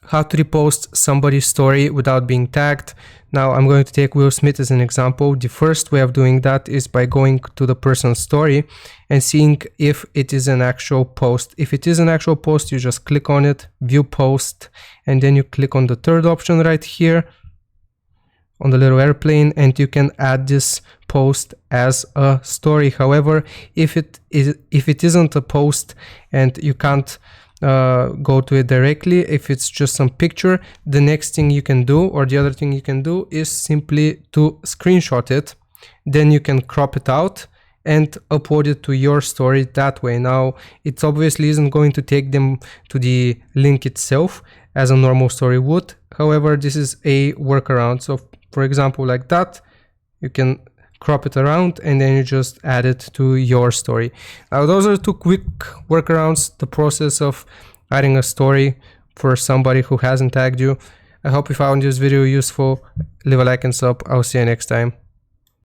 how to repost somebody's story without being tagged. Now I'm going to take Will Smith as an example. The first way of doing that is by going to the person's story and seeing if it is an actual post. If it is an actual post, you just click on it, view post, and then you click on the third option right here on the little airplane, and you can add this post as a story. However, if it isn't a post and you can't go to it directly, if it's just some picture, the next thing you can do, or the other thing you can do, is simply to screenshot it. Then you can crop it out and upload it to your story that way. Now, it obviously isn't going to take them to the link itself as a normal story would. However, this is a workaround. So for example, like that, you can crop it around and then you just add it to your story. Now, those are two quick workarounds, the process of adding a story for somebody who hasn't tagged you. I hope you found this video useful. Leave a like and sub. I'll see you next time.